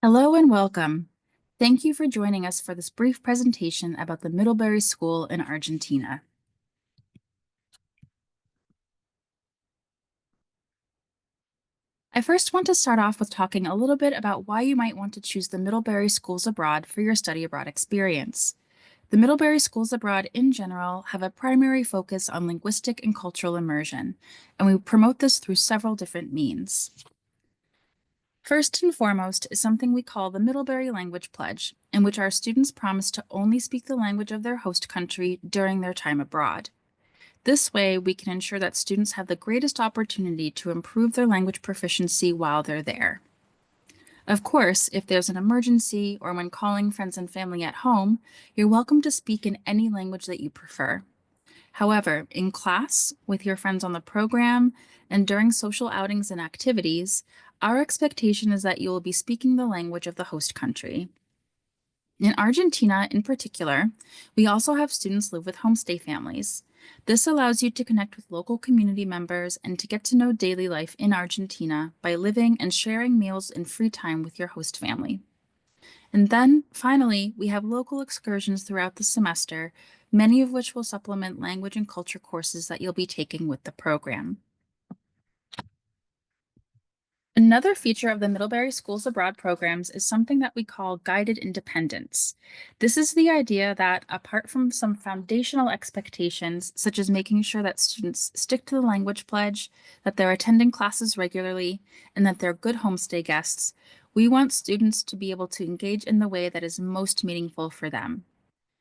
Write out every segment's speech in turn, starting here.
Hello and welcome. Thank you for joining us for this brief presentation about the Middlebury School in Argentina. I first want to start off with talking a little bit about why you might want to choose the Middlebury Schools Abroad for your study abroad experience. The Middlebury Schools Abroad in general have a primary focus on linguistic and cultural immersion, and we promote this through several different means. First and foremost is something we call the Middlebury Language Pledge, in which our students promise to only speak the language of their host country during their time abroad. This way, we can ensure that students have the greatest opportunity to improve their language proficiency while they're there. Of course, if there's an emergency or when calling friends and family at home, you're welcome to speak in any language that you prefer. However, in class, with your friends on the program, and during social outings and activities, our expectation is that you will be speaking the language of the host country. In Argentina, in particular, we also have students live with homestay families. This allows you to connect with local community members and to get to know daily life in Argentina by living and sharing meals and free time with your host family. And then, finally, we have local excursions throughout the semester, many of which will supplement language and culture courses that you'll be taking with the program. Another feature of the Middlebury Schools Abroad programs is something that we call guided independence. This is the idea that apart from some foundational expectations, such as making sure that students stick to the language pledge, that they're attending classes regularly, and that they're good homestay guests, we want students to be able to engage in the way that is most meaningful for them.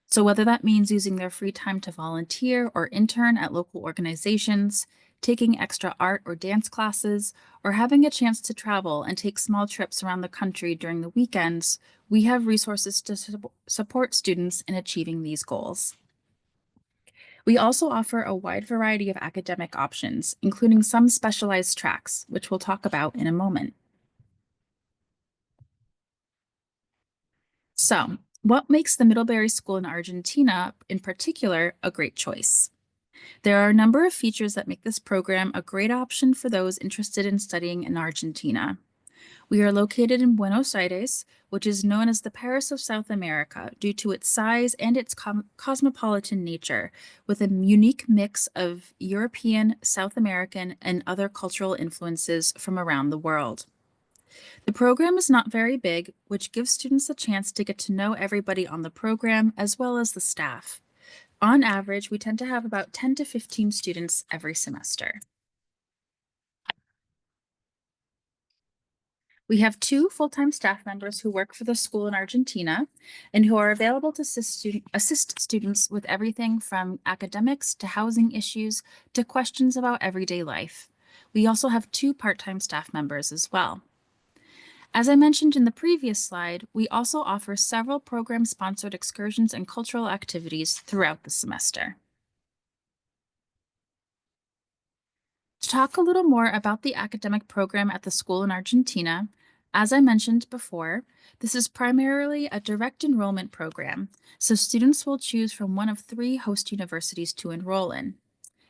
So whether that means using their free time to volunteer or intern at local organizations, taking extra art or dance classes, or having a chance to travel and take small trips around the country during the weekends, we have resources to support students in achieving these goals. We also offer a wide variety of academic options, including some specialized tracks, which we'll talk about in a moment. So, what makes the Middlebury School in Argentina, in particular, a great choice? There are a number of features that make this program a great option for those interested in studying in Argentina. We are located in Buenos Aires, which is known as the Paris of South America due to its size and its cosmopolitan nature, with a unique mix of European, South American, and other cultural influences from around the world. The program is not very big, which gives students a chance to get to know everybody on the program as well as the staff. On average, we tend to have about 10 to 15 students every semester. We have 2 full-time staff members who work for the school in Argentina and who are available to assist students with everything from academics to housing issues to questions about everyday life. We also have 2 part-time staff members as well. As I mentioned in the previous slide, we also offer several program-sponsored excursions and cultural activities throughout the semester. To talk a little more about the academic program at the school in Argentina, as I mentioned before, this is primarily a direct enrollment program, so students will choose from one of 3 host universities to enroll in.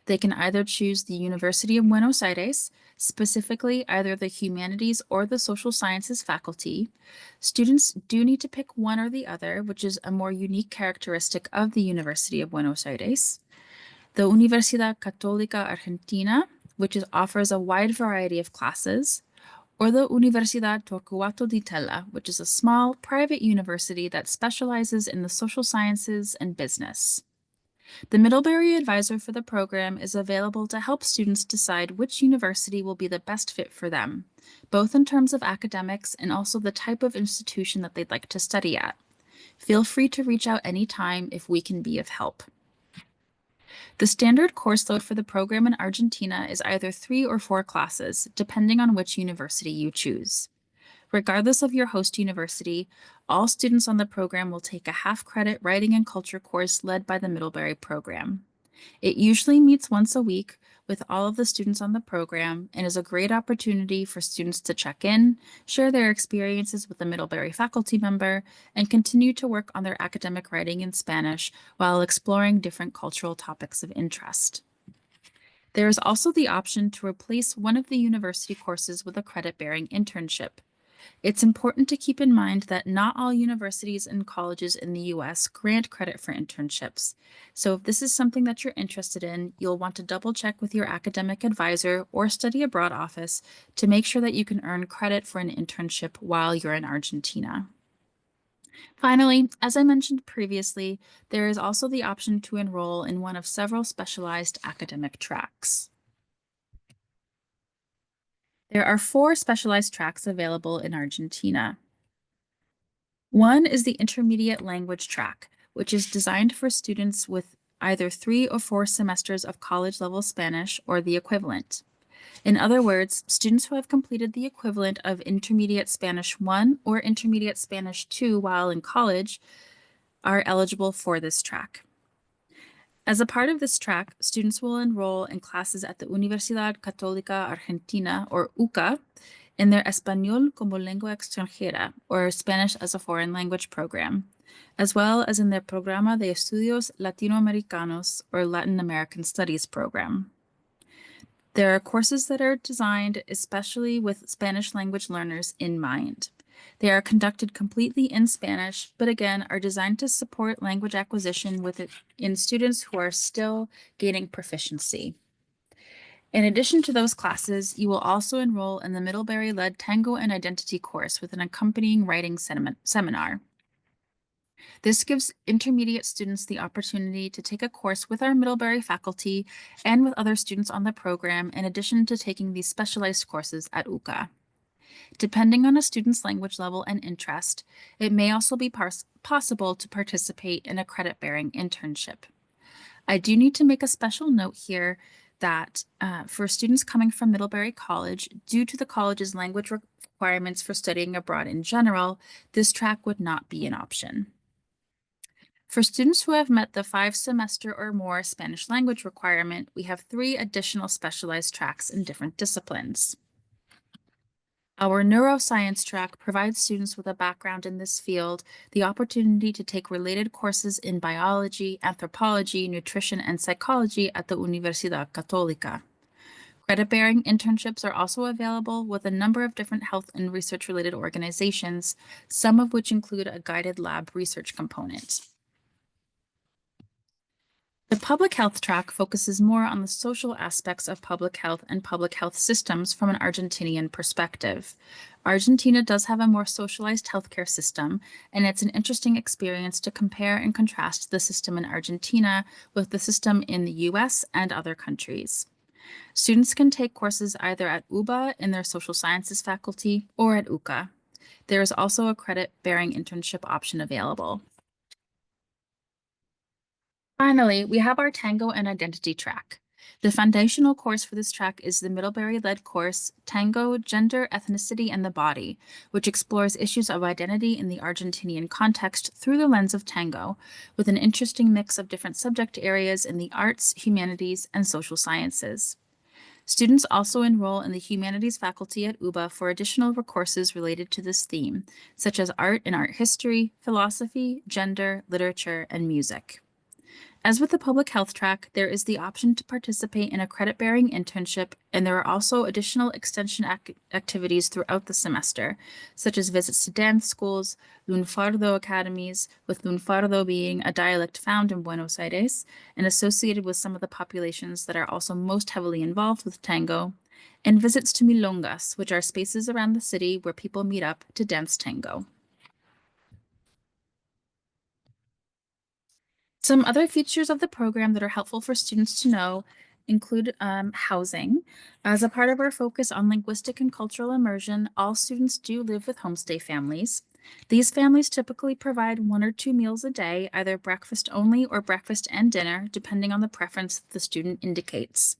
They can either choose the University of Buenos Aires, specifically either the humanities or the social sciences faculty. Students do need to pick one or the other, which is a more unique characteristic of the University of Buenos Aires. The Universidad Católica Argentina, which offers a wide variety of classes, or the Universidad Torquato di Tella, which is a small private university that specializes in the social sciences and business. The Middlebury advisor for the program is available to help students decide which university will be the best fit for them, both in terms of academics and also the type of institution that they'd like to study at. Feel free to reach out anytime if we can be of help. The standard course load for the program in Argentina is either 3 or 4 classes, depending on which university you choose. Regardless of your host university, all students on the program will take a half-credit writing and culture course led by the Middlebury program. It usually meets once a week with all of the students on the program and is a great opportunity for students to check in, share their experiences with the Middlebury faculty member, and continue to work on their academic writing in Spanish while exploring different cultural topics of interest. There is also the option to replace one of the university courses with a credit-bearing internship. It's important to keep in mind that not all universities and colleges in the US grant credit for internships. So, if this is something that you're interested in, you'll want to double check with your academic advisor or study abroad office to make sure that you can earn credit for an internship while you're in Argentina. Finally, as I mentioned previously, there is also the option to enroll in one of several specialized academic tracks. There are four specialized tracks available in Argentina. One is the intermediate language track, which is designed for students with either 3 or 4 semesters of college level Spanish or the equivalent. In other words, students who have completed the equivalent of Intermediate Spanish 1 or Intermediate Spanish 2 while in college are eligible for this track. As a part of this track, students will enroll in classes at the Universidad Católica Argentina, or UCA, in their Español como lengua extranjera, or Spanish as a foreign language program, as well as in their Programa de Estudios Latinoamericanos, or Latin American Studies program. There are courses that are designed especially with Spanish language learners in mind. They are conducted completely in Spanish, but again are designed to support language acquisition in students who are still gaining proficiency. In addition to those classes, you will also enroll in the Middlebury-led Tango and Identity course with an accompanying writing seminar. This gives intermediate students the opportunity to take a course with our Middlebury faculty and with other students on the program, in addition to taking these specialized courses at UCA. Depending on a student's language level and interest, it may also be possible to participate in a credit-bearing internship. I do need to make a special note here that for students coming from Middlebury College, due to the college's language requirements for studying abroad in general, this track would not be an option. For students who have met the 5-semester or more Spanish language requirement, we have 3 additional specialized tracks in different disciplines. Our neuroscience track provides students with a background in this field the opportunity to take related courses in biology, anthropology, nutrition, and psychology at the Universidad Católica. Credit-bearing internships are also available with a number of different health and research-related organizations, some of which include a guided lab research component. The public health track focuses more on the social aspects of public health and public health systems from an Argentinian perspective. Argentina does have a more socialized healthcare system, and it's an interesting experience to compare and contrast the system in Argentina with the system in the US and other countries. Students can take courses either at UBA in their social sciences faculty or at UCA. There is also a credit-bearing internship option available. Finally, we have our Tango and Identity track. The foundational course for this track is the Middlebury-led course, Tango, Gender, Ethnicity, and the Body, which explores issues of identity in the Argentinian context through the lens of tango, with an interesting mix of different subject areas in the arts, humanities, and social sciences. Students also enroll in the humanities faculty at UBA for additional courses related to this theme, such as art and art history, philosophy, gender, literature, and music. As with the public health track, there is the option to participate in a credit-bearing internship, and there are also additional extension activities throughout the semester, such as visits to dance schools, lunfardo academies, with lunfardo being a dialect found in Buenos Aires and associated with some of the populations that are also most heavily involved with tango, and visits to milongas, which are spaces around the city where people meet up to dance tango. Some other features of the program that are helpful for students to know include housing. As a part of our focus on linguistic and cultural immersion, all students do live with homestay families. These families typically provide 1 or 2 meals a day, either breakfast only or breakfast and dinner, depending on the preference the student indicates.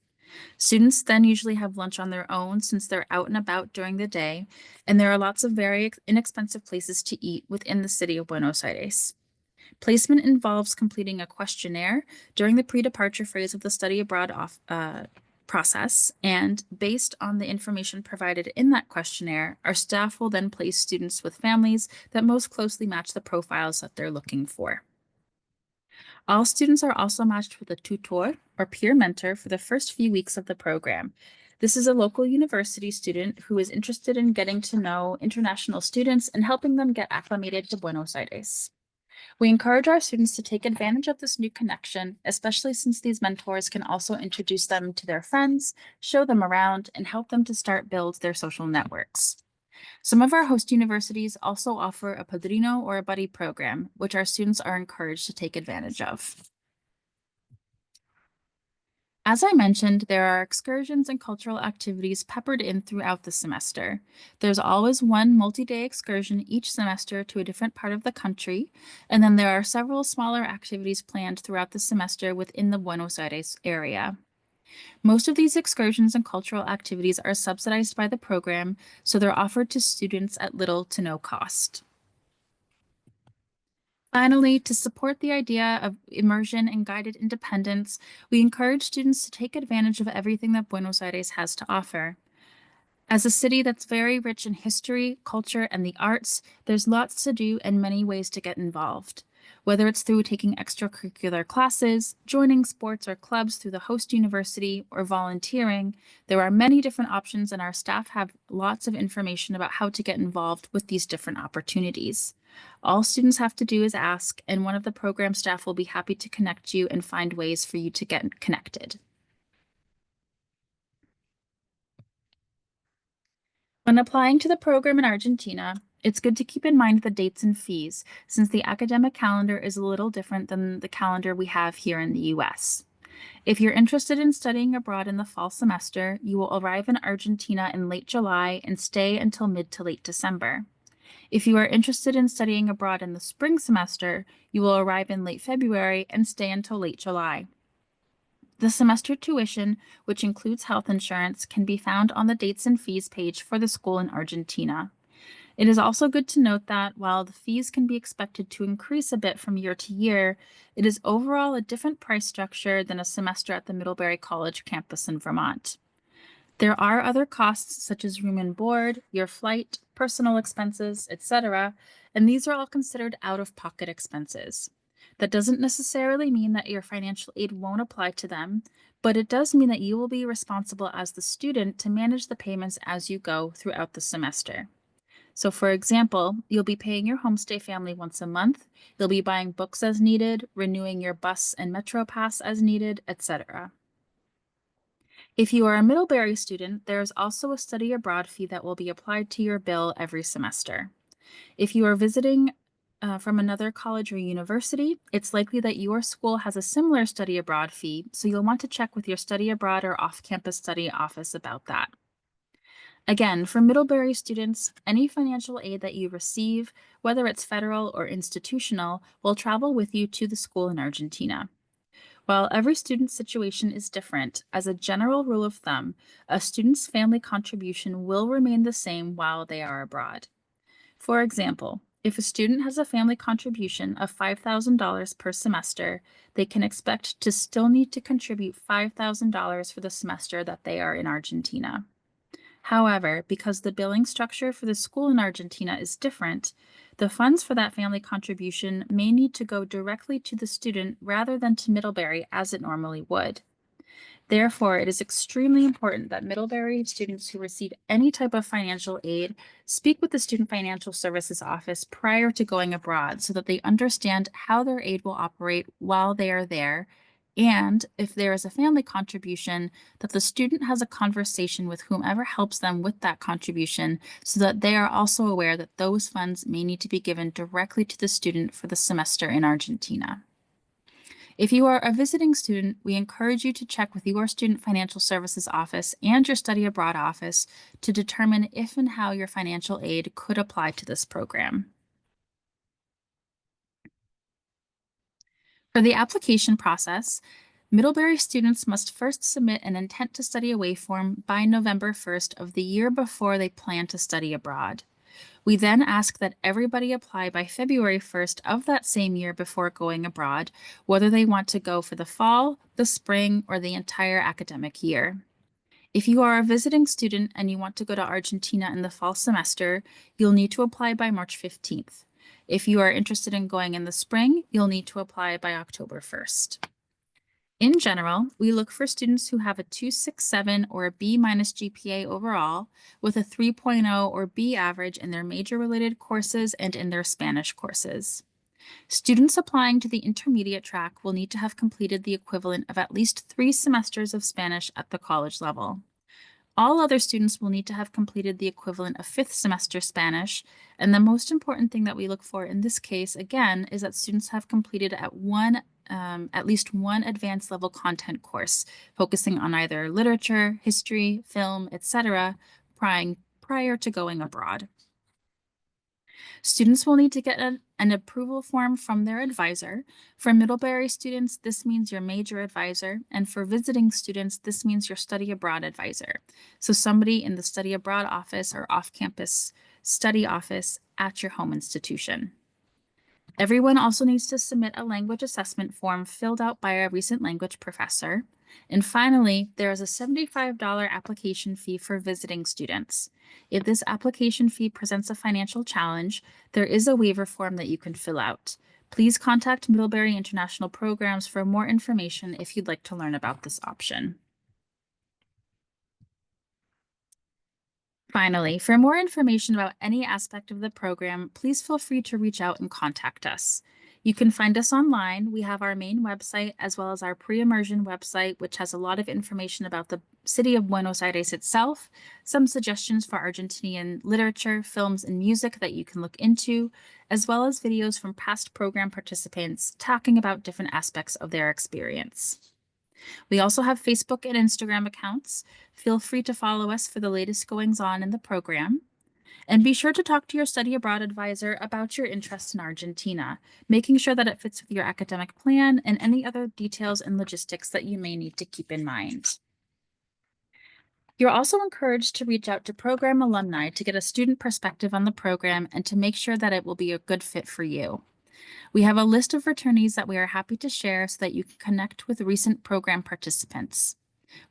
Students then usually have lunch on their own since they're out and about during the day, and there are lots of very inexpensive places to eat within the city of Buenos Aires. Placement involves completing a questionnaire during the pre-departure phase of the study abroad process, and based on the information provided in that questionnaire, our staff will then place students with families that most closely match the profiles that they're looking for. All students are also matched with a tutor or peer mentor for the first few weeks of the program. This is a local university student who is interested in getting to know international students and helping them get acclimated to Buenos Aires. We encourage our students to take advantage of this new connection, especially since these mentors can also introduce them to their friends, show them around, and help them to start build their social networks. Some of our host universities also offer a padrino or a buddy program, which our students are encouraged to take advantage of. As I mentioned, there are excursions and cultural activities peppered in throughout the semester. There's always one multi-day excursion each semester to a different part of the country, and then there are several smaller activities planned throughout the semester within the Buenos Aires area. Most of these excursions and cultural activities are subsidized by the program, so they're offered to students at little to no cost. Finally, to support the idea of immersion and guided independence, we encourage students to take advantage of everything that Buenos Aires has to offer. As a city that's very rich in history, culture, and the arts, there's lots to do and many ways to get involved. Whether it's through taking extracurricular classes, joining sports or clubs through the host university, or volunteering, there are many different options, and our staff have lots of information about how to get involved with these different opportunities. All students have to do is ask, and one of the program staff will be happy to connect you and find ways for you to get connected. When applying to the program in Argentina, it's good to keep in mind the dates and fees, since the academic calendar is a little different than the calendar we have here in the US. If you're interested in studying abroad in the fall semester, you will arrive in Argentina in late July and stay until mid to late December. If you are interested in studying abroad in the spring semester, you will arrive in late February and stay until late July. The semester tuition, which includes health insurance, can be found on the dates and fees page for the school in Argentina. It is also good to note that while the fees can be expected to increase a bit from year to year, it is overall a different price structure than a semester at the Middlebury College campus in Vermont. There are other costs such as room and board, your flight, personal expenses, etc., and these are all considered out-of-pocket expenses. That doesn't necessarily mean that your financial aid won't apply to them, but it does mean that you will be responsible as the student to manage the payments as you go throughout the semester. So for example, you'll be paying your homestay family once a month, you'll be buying books as needed, renewing your bus and metro pass as needed, etc. If you are a Middlebury student, there is also a study abroad fee that will be applied to your bill every semester. If you are visiting from another college or university, it's likely that your school has a similar study abroad fee, so you'll want to check with your study abroad or off-campus study office about that. Again, for Middlebury students, any financial aid that you receive, whether it's federal or institutional, will travel with you to the school in Argentina. While every student's situation is different, as a general rule of thumb, a student's family contribution will remain the same while they are abroad. For example, if a student has a family contribution of $5,000 per semester, they can expect to still need to contribute $5,000 for the semester that they are in Argentina. However, because the billing structure for the school in Argentina is different, the funds for that family contribution may need to go directly to the student rather than to Middlebury as it normally would. Therefore, it is extremely important that Middlebury students who receive any type of financial aid speak with the Student Financial Services Office prior to going abroad so that they understand how their aid will operate while they are there. And if there is a family contribution, that the student has a conversation with whomever helps them with that contribution so that they are also aware that those funds may need to be given directly to the student for the semester in Argentina. If you are a visiting student, we encourage you to check with your Student Financial Services Office and your Study Abroad office to determine if and how your financial aid could apply to this program. For the application process, Middlebury students must first submit an intent to study away form by November 1st of the year before they plan to study abroad. We then ask that everybody apply by February 1st of that same year before going abroad, whether they want to go for the fall, the spring, or the entire academic year. If you are a visiting student and you want to go to Argentina in the fall semester, you'll need to apply by March 15th. If you are interested in going in the spring, you'll need to apply by October 1st. In general, we look for students who have a 2.67 or a B minus GPA overall, with a 3.0 or B average in their major related courses and in their Spanish courses. Students applying to the intermediate track will need to have completed the equivalent of at least 3 semesters of Spanish at the college level. All other students will need to have completed the equivalent of fifth semester Spanish, and the most important thing that we look for in this case, again, is that students have completed at least one advanced level content course, focusing on either literature, history, film, etc., prior to going abroad. Students will need to get an approval form from their advisor. For Middlebury students, this means your major advisor, and for visiting students, this means your study abroad advisor. So somebody in the study abroad office or off-campus study office at your home institution. Everyone also needs to submit a language assessment form filled out by a recent language professor. And finally, there is a $75 application fee for visiting students. If this application fee presents a financial challenge, there is a waiver form that you can fill out. Please contact Middlebury International Programs for more information if you'd like to learn about this option. Finally, for more information about any aspect of the program, please feel free to reach out and contact us. You can find us online. We have our main website as well as our pre-immersion website, which has a lot of information about the city of Buenos Aires itself, some suggestions for Argentinian literature, films, and music that you can look into, as well as videos from past program participants talking about different aspects of their experience. We also have Facebook and Instagram accounts. Feel free to follow us for the latest goings on in the program. And be sure to talk to your study abroad advisor about your interest in Argentina, making sure that it fits with your academic plan and any other details and logistics that you may need to keep in mind. You're also encouraged to reach out to program alumni to get a student perspective on the program and to make sure that it will be a good fit for you. We have a list of returnees that we are happy to share so that you can connect with recent program participants.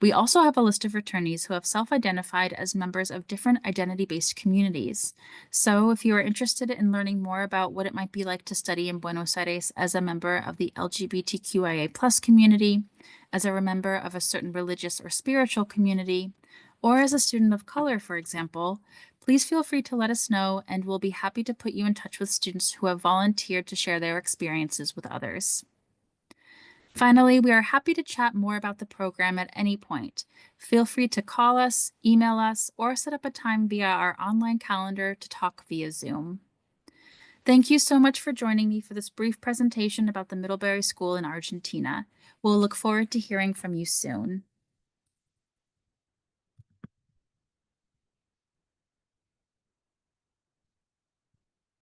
We also have a list of returnees who have self-identified as members of different identity-based communities. So if you are interested in learning more about what it might be like to study in Buenos Aires as a member of the LGBTQIA+ community, as a member of a certain religious or spiritual community, or as a student of color, for example, please feel free to let us know and we'll be happy to put you in touch with students who have volunteered to share their experiences with others. Finally, we are happy to chat more about the program at any point. Feel free to call us, email us, or set up a time via our online calendar to talk via Zoom. Thank you so much for joining me for this brief presentation about the Middlebury School in Argentina. We'll look forward to hearing from you soon.